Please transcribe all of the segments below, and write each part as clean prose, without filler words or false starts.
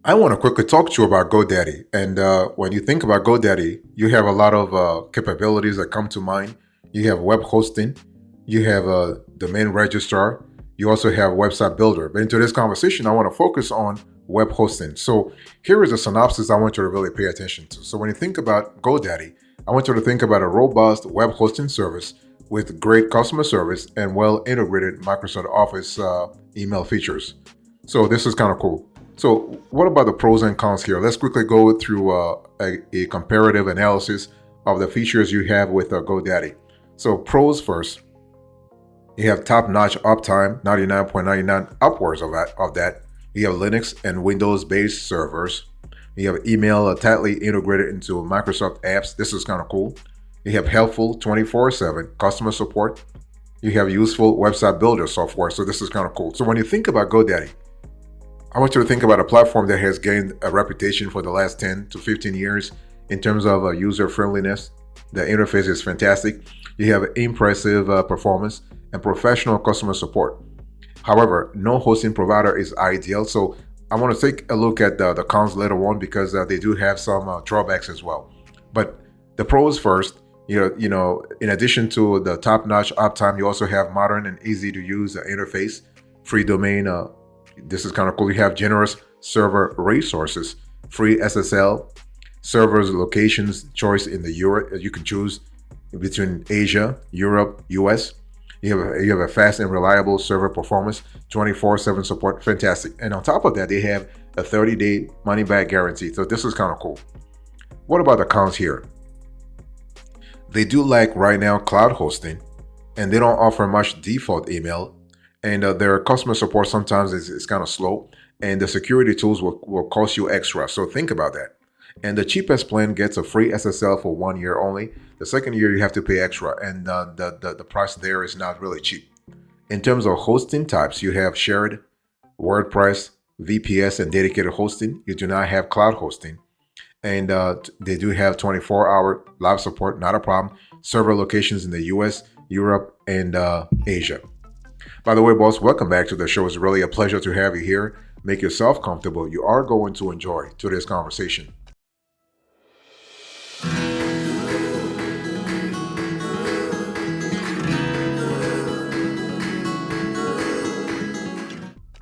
I want to quickly talk to you about GoDaddy. And when you think about GoDaddy, you have a lot of capabilities that come to mind. You have web hosting, you have a domain registrar, you also have website builder. But in today's conversation, I want to focus on web hosting. So here is a synopsis I want you to really pay attention to. So when you think about GoDaddy, I want you to think about a robust web hosting service with great customer service and well integrated Microsoft Office email features. So this is kind of cool. So what about the pros and cons here? Let's quickly go through a comparative analysis of the features you have with GoDaddy. So pros first, you have top-notch uptime, 99.99 upwards of that. You have Linux and Windows-based servers. You have email tightly integrated into Microsoft apps. This is kind of cool. You have helpful 24/7 customer support. You have useful website builder software. So this is kind of cool. So when you think about GoDaddy, I want you to think about a platform that has gained a reputation for the last 10 to 15 years in terms of user friendliness. The interface is fantastic. You have impressive performance and professional customer support. However, no hosting provider is ideal. So I want to take a look at the cons later on because they do have some drawbacks as well. But the pros first. In addition to the top-notch uptime, you also have modern and easy to use interface, free domain. This is kind of cool. You have generous server resources, free SSL, servers locations choice in the Europe. You can choose between Asia, Europe, US. You have a fast and reliable server performance, 24/7 support, fantastic. And on top of that, they have a 30-day money-back guarantee. So this is kind of cool. What about the cons here? They do lack right now cloud hosting, and they don't offer much default email. And their customer support sometimes is kind of slow, and the security tools will cost you extra. So think about that. And the cheapest plan gets a free SSL for 1 year only. The second year you have to pay extra, and the price there is not really cheap. In terms of hosting types, you have shared, WordPress, VPS, and dedicated hosting. You do not have cloud hosting. And they do have 24-hour live support, not a problem. Server locations in the US, Europe, and Asia. By the way, boss, welcome back to the show. It's really a pleasure to have you here. Make yourself comfortable. You are going to enjoy today's conversation.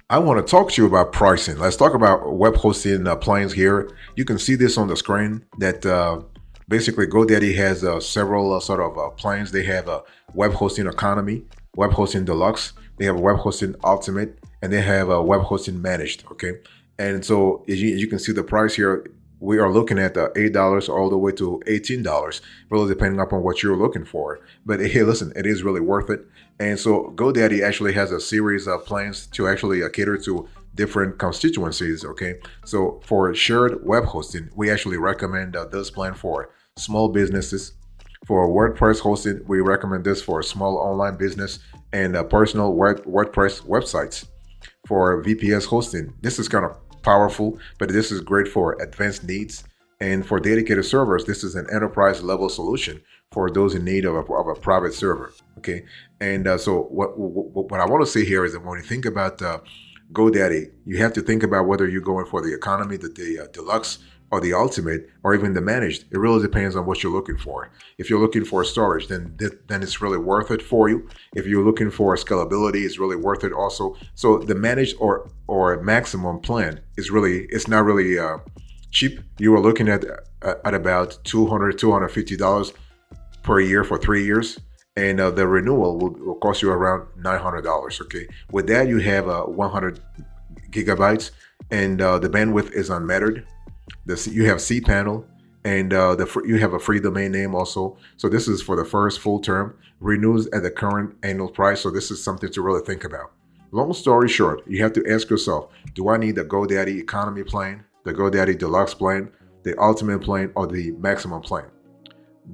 I want to talk to you about pricing. Let's talk about web hosting plans here. You can see this on the screen that basically GoDaddy has several sort of plans. They have a web hosting economy, web hosting deluxe, they have a web hosting ultimate, and they have a web hosting managed. Okay. And so as you can see the price here, we are looking at $8 all the way to $18, really depending upon what you're looking for. But hey, listen, it is really worth it. And so GoDaddy actually has a series of plans to actually cater to different constituencies. Okay, so for shared web hosting, we actually recommend this plan for small businesses. For WordPress hosting, we recommend this for a small online business and personal WordPress websites. For VPS hosting, this is kind of powerful, but this is great for advanced needs. And for dedicated servers, this is an enterprise level solution for those in need of a private server. Okay, and so what I want to say here is that when you think about GoDaddy, you have to think about whether you're going for the economy, the deluxe, or the ultimate, or even the managed. It really depends on what you're looking for. If you're looking for storage, then it's really worth it for you. If you're looking for scalability, it's really worth it also. So the managed or maximum plan it's not really cheap. You are looking at about $250 per year for 3 years, and the renewal will cost you around $900. Okay, with that you have 100 gigabytes, and the bandwidth is unmetered. You have cPanel, and you have a free domain name also. So this is for the first full term, renews at the current annual price. So this is something to really think about. Long story short, you have to ask yourself, do I need the GoDaddy economy plan, the GoDaddy deluxe plan, the ultimate plan, or the maximum plan?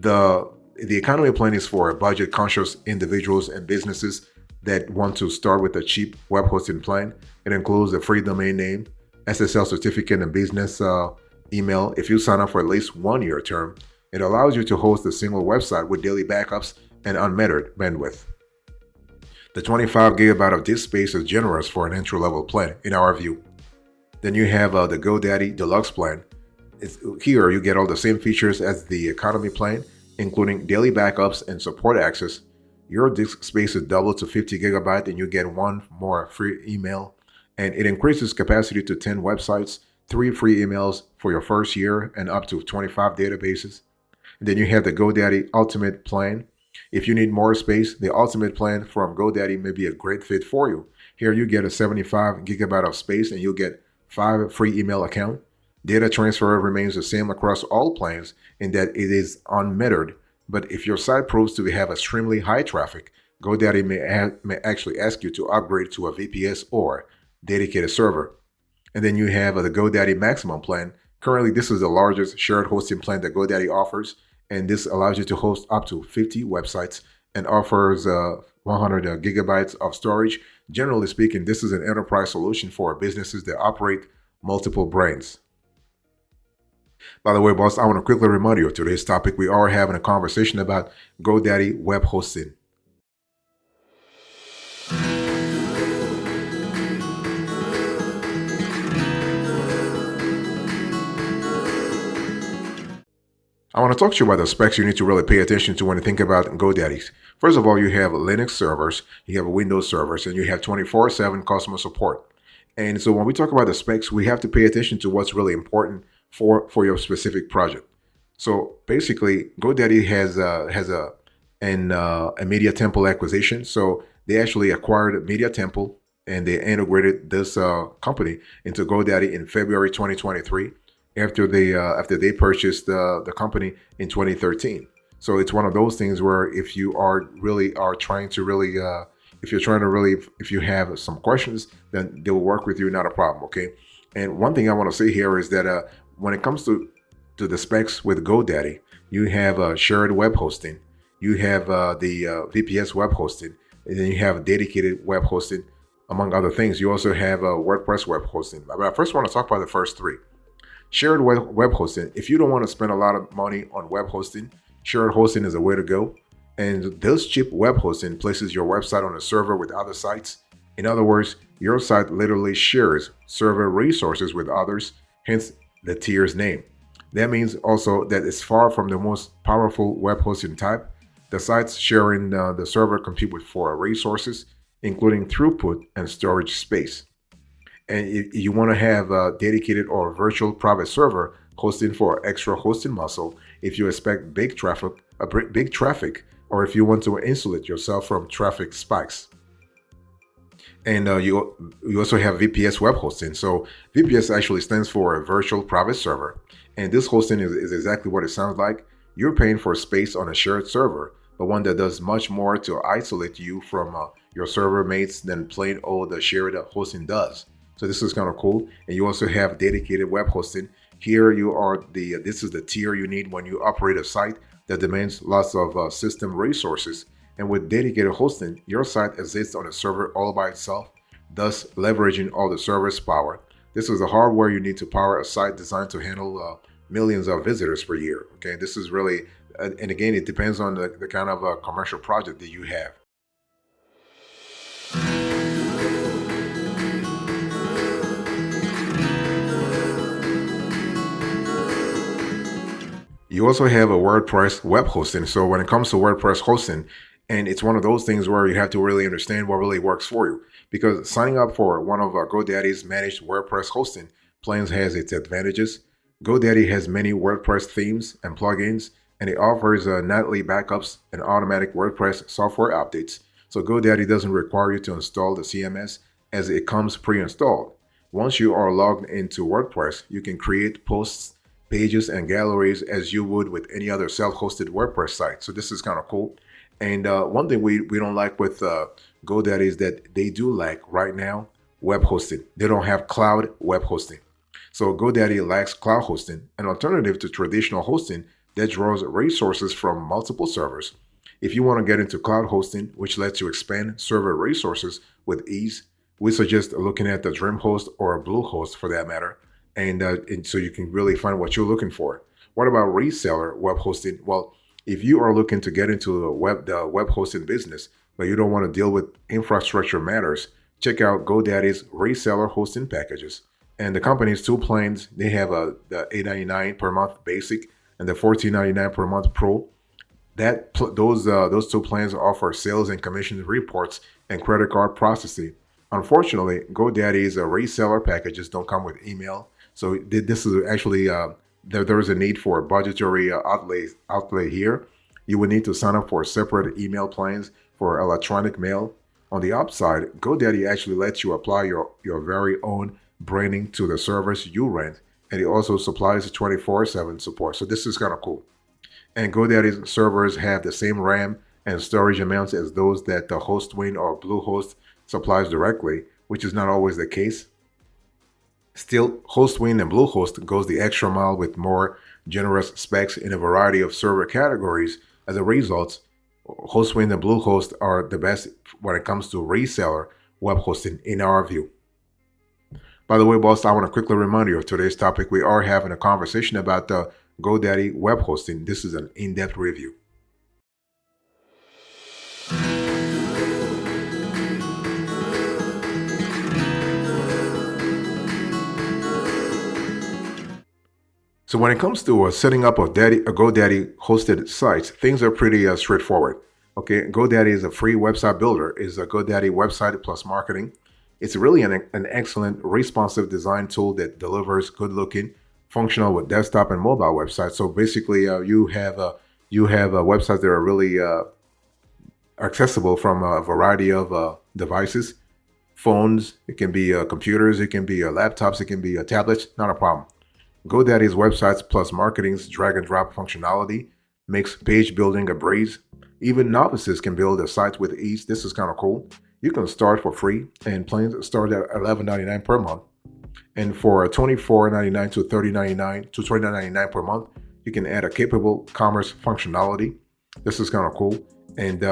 The economy plan is for budget conscious individuals and businesses that want to start with a cheap web hosting plan. It includes a free domain name, SSL certificate, and business email. If you sign up for at least 1 year term, it allows you to host a single website with daily backups and unmetered bandwidth. The 25 gigabyte of disk space is generous for an entry-level plan, in our view. Then you have the GoDaddy Deluxe plan. Here you get all the same features as the economy plan, including daily backups and support access. Your disk space is doubled to 50 gigabyte, and you get one more free email. And it increases capacity to 10 websites, 3 free emails for your first year, and up to 25 databases. And then you have the GoDaddy Ultimate plan. If you need more space, the Ultimate plan from GoDaddy may be a great fit for you. Here you get a 75 gigabyte of space, and you'll get 5 free email accounts. Data transfer remains the same across all plans in that it is unmetered. But if your site proves to have extremely high traffic, GoDaddy may actually ask you to upgrade to a VPS or dedicated server. And then you have the GoDaddy Maximum plan. Currently, this is the largest shared hosting plan that GoDaddy offers, and this allows you to host up to 50 websites and offers 100 gigabytes of storage. Generally speaking, this is an enterprise solution for businesses that operate multiple brands. By the way, boss, I want to quickly remind you of today's topic. We are having a conversation about GoDaddy web hosting. I want to talk to you about the specs you need to really pay attention to when you think about GoDaddies. First of all, you have Linux servers, you have Windows servers, and you have 24/7 customer support. And so when we talk about the specs, we have to pay attention to what's really important for your specific project. So basically, GoDaddy has a Media Temple acquisition. So they actually acquired Media Temple and they integrated this company into GoDaddy in February 2023 after they purchased the company in 2013. So it's one of those things where if you if you have some questions, then they will work with you, not a problem. Okay. And one thing I want to say here is that when it comes to the specs with GoDaddy, you have shared web hosting, you have the VPS web hosting, and then you have dedicated web hosting, among other things. You also have WordPress web hosting. But I first want to talk about the first three. Shared web hosting. If you don't want to spend a lot of money on web hosting, shared hosting is a way to go. And this cheap web hosting places your website on a server with other sites. In other words, your site literally shares server resources with others, hence the tier's name. That means also that it's far from the most powerful web hosting type. The sites sharing the server compete for resources, including throughput and storage space. And if you want to have a dedicated or virtual private server hosting for extra hosting muscle, if you expect big traffic, or if you want to insulate yourself from traffic spikes. And you also have VPS web hosting. So VPS actually stands for a virtual private server. And this hosting is exactly what it sounds like. You're paying for space on a shared server, but one that does much more to isolate you from your server mates than plain old shared hosting does. So this is kind of cool. And you also have dedicated web hosting. Here you are this is the tier you need when you operate a site that demands lots of system resources. And with dedicated hosting, your site exists on a server all by itself, thus leveraging all the server's power. This is the hardware you need to power a site designed to handle millions of visitors per year. Okay, this is really, and again, it depends on the kind of commercial project that you have. You also have a WordPress web hosting. So when it comes to WordPress hosting, and it's one of those things where you have to really understand what really works for you. Because signing up for one of GoDaddy's managed WordPress hosting plans has its advantages. GoDaddy has many WordPress themes and plugins, and it offers nightly backups and automatic WordPress software updates. So GoDaddy doesn't require you to install the CMS as it comes pre-installed. Once you are logged into WordPress, you can create posts, pages, and galleries as you would with any other self-hosted WordPress site. So this is kind of cool. And one thing we don't like with GoDaddy is that they do lack right now web hosting. They don't have cloud web hosting. So GoDaddy lacks cloud hosting, an alternative to traditional hosting that draws resources from multiple servers. If you want to get into cloud hosting, which lets you expand server resources with ease, we suggest looking at the DreamHost or Bluehost for that matter, and so you can really find what you're looking for. What about reseller web hosting? Well, if you are looking to get into the web hosting business, but you don't want to deal with infrastructure matters, check out GoDaddy's reseller hosting packages. And the company's two plans, they have the $8.99 per month basic and the $14.99 per month pro. Those two plans offer sales and commission reports and credit card processing. Unfortunately, GoDaddy's reseller packages don't come with email, so this is actually there is a need for a budgetary outlay here. You would need to sign up for separate email plans for electronic mail. On the upside, GoDaddy actually lets you apply your very own branding to the service you rent, and it also supplies 24/7 support. So this is kind of cool. And GoDaddy's servers have the same RAM and storage amounts as those that the Hostwing or Bluehost supplies directly, which is not always the case. Still, Hostwing and Bluehost goes the extra mile with more generous specs in a variety of server categories. As a result, Hostwing and Bluehost are the best when it comes to reseller web hosting in our view. By the way, boss, I want to quickly remind you of today's topic. We are having a conversation about the GoDaddy web hosting. This is an in-depth review. So when it comes to setting up a GoDaddy hosted sites, things are pretty straightforward. Okay, GoDaddy is a free website builder. It's a GoDaddy website plus marketing. It's really an excellent responsive design tool that delivers good-looking, functional with desktop and mobile websites. So basically, you have websites that are really accessible from a variety of devices, phones. It can be computers, it can be laptops, it can be tablets. Not a problem. GoDaddy's websites plus marketing's drag and drop functionality makes page building a breeze. Even novices can build a site with ease. This is kind of cool. You can start for free, and plans start at $11.99 per month. And for $24.99 to $30.99 to $29.99 per month, you can add a capable commerce functionality. This is kind of cool. And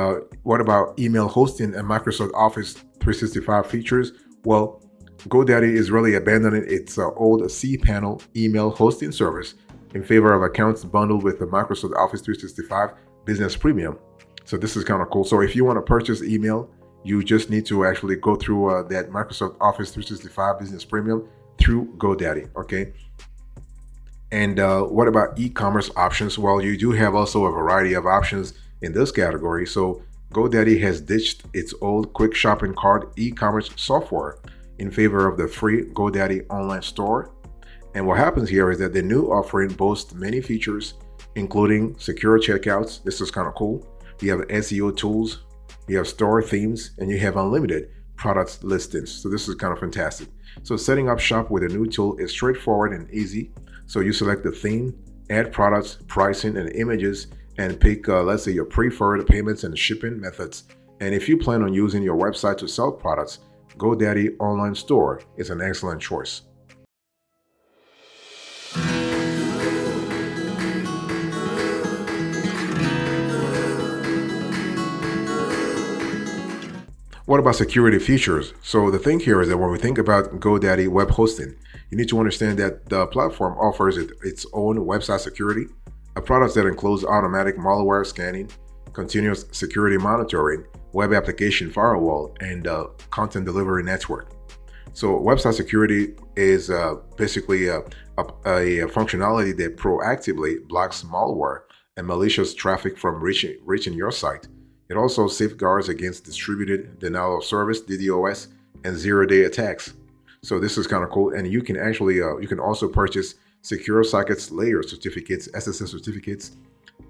what about email hosting and Microsoft Office 365 features? Well, GoDaddy is really abandoning its old cPanel email hosting service in favor of accounts bundled with the Microsoft Office 365 Business Premium. So this is kind of cool. So if you want to purchase email, you just need to actually go through that Microsoft Office 365 Business Premium through GoDaddy, okay? And what about e-commerce options? Well, you do have also a variety of options in this category. So GoDaddy has ditched its old quick shopping cart e-commerce software in favor of the free GoDaddy online store. And what happens here is that the new offering boasts many features, including secure checkouts. This is kind of cool. You have SEO tools, you have store themes, and you have unlimited product listings. So this is kind of fantastic. So setting up shop with a new tool is straightforward and easy. So you select the theme, add products, pricing, and images, and pick, let's say, your preferred payments and shipping methods. And if you plan on using your website to sell products, GoDaddy Online Store is an excellent choice. What about security features? So the thing here is that when we think about GoDaddy web hosting, you need to understand that the platform offers its own website security, a product that includes automatic malware scanning, continuous security monitoring, web application firewall, and content delivery network. So website security is basically a functionality that proactively blocks malware and malicious traffic from reaching your site. It also safeguards against distributed denial of service, DDoS, and zero-day attacks. So this is kind of cool. And you can actually, you can also purchase secure sockets layer certificates, SSL certificates,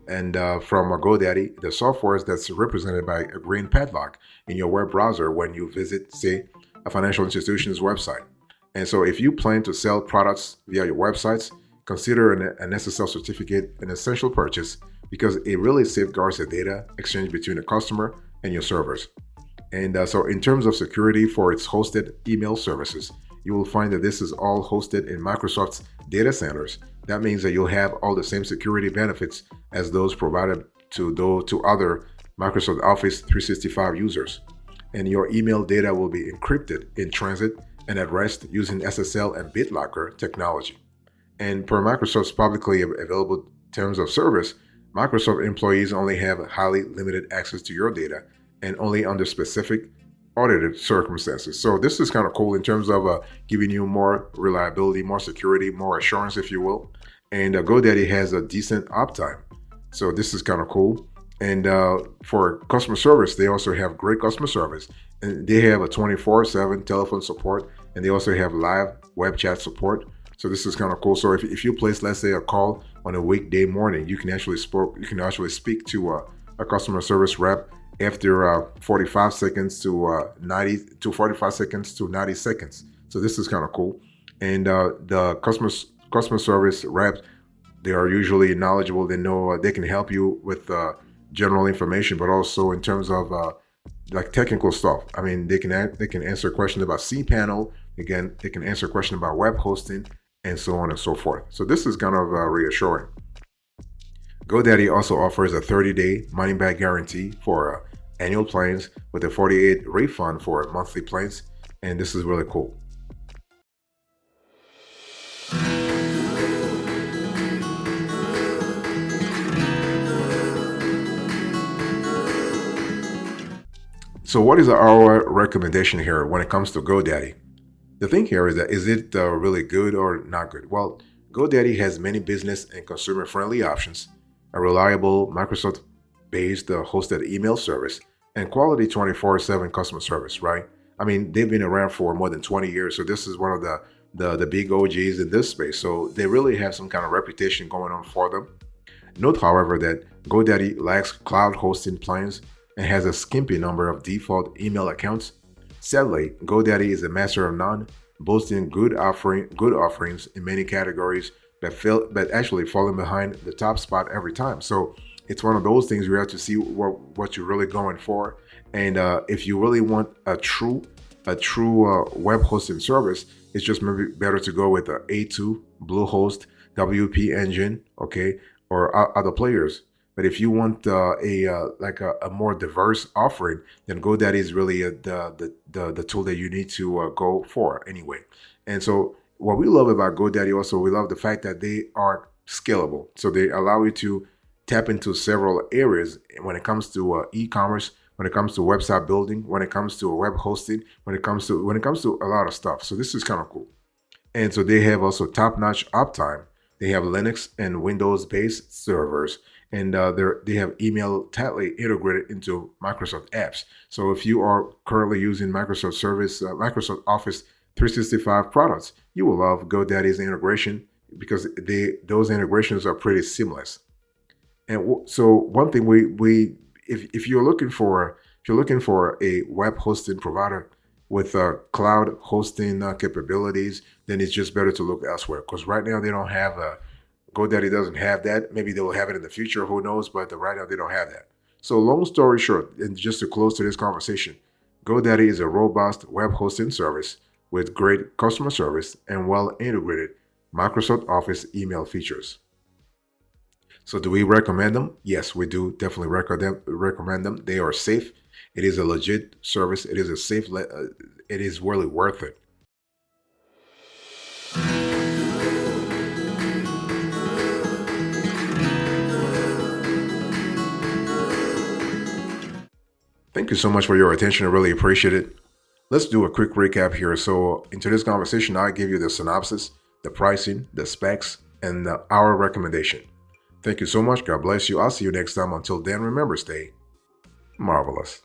and from GoDaddy, the software that's represented by a green padlock in your web browser when you visit, say, a financial institution's website. And so if you plan to sell products via your websites, consider an SSL certificate an essential purchase because it really safeguards the data exchange between the customer and your servers. And so in terms of security for its hosted email services, you will find that this is all hosted in Microsoft's data centers. That means that you'll have all the same security benefits as those provided to other Microsoft Office 365 users. And your email data will be encrypted in transit and at rest using SSL and BitLocker technology. And per Microsoft's publicly available terms of service, Microsoft employees only have highly limited access to your data and only under specific audited circumstances. So this is kind of cool in terms of giving you more reliability, more security, more assurance, if you will. And GoDaddy has a decent uptime. So this is kind of cool. And for customer service, they also have great customer service. And they have a 24/7 telephone support, and they also have live web chat support. So this is kind of cool. So if you place, let's say, a call on a weekday morning, you can actually speak to a customer service rep after 45 seconds to 45 seconds to 90 seconds. So this is kind of cool. And the customer service reps, they are usually knowledgeable. They know they can help you with general information, but also in terms of like technical stuff. I mean, they can answer questions about cPanel. Again, they can answer questions about web hosting and so on and so forth. So this is kind of reassuring. GoDaddy also offers a 30-day money-back guarantee for annual plans with a 48 refund for monthly plans, and this is really cool. So what is our recommendation here when it comes to GoDaddy? The thing here is that, is it really good or not good? Well, GoDaddy has many business and consumer-friendly options, a reliable Microsoft-based hosted email service, and quality 24/7 customer service, right? I mean, they've been around for more than 20 years, so this is one of the big OGs in this space. So they really have some kind of reputation going on for them. Note, however, that GoDaddy lacks cloud hosting plans and has a skimpy number of default email accounts. Sadly, GoDaddy is a master of none, boasting good offerings in many categories, but actually falling behind the top spot every time. So it's one of those things you have to see what you're really going for. And if you really want a true web hosting service, it's just maybe better to go with A2, Bluehost, WP Engine, okay, or other players. But if you want a more diverse offering, then GoDaddy is really the tool that you need to go for anyway. And so what we love about GoDaddy also, we love the fact that they are scalable. So they allow you to tap into several areas when it comes to e-commerce, when it comes to website building, when it comes to web hosting, when it comes to a lot of stuff. So this is kind of cool. And so they have also top-notch uptime. They have Linux and Windows-based servers, and they have email tightly integrated into Microsoft apps. So if you are currently using Microsoft Office 365 products, you will love GoDaddy's integration because those integrations are pretty seamless. And so one thing if you're looking for a web hosting provider with cloud hosting capabilities, then it's just better to look elsewhere, because right now they don't have GoDaddy doesn't have that. Maybe they will have it in the future, who knows, but right now they don't have that. So long story short, and just to close to this conversation, GoDaddy is a robust web hosting service with great customer service and well-integrated Microsoft Office email features. So do we recommend them? Yes, we do definitely recommend them. They are safe. It is a legit service. It is it is really worth it. Thank you so much for your attention. I really appreciate it. Let's do a quick recap here. So in today's conversation, I give you the synopsis, the pricing, the specs, and our recommendation. Thank you so much. God bless you. I'll see you next time. Until then, remember, stay marvelous.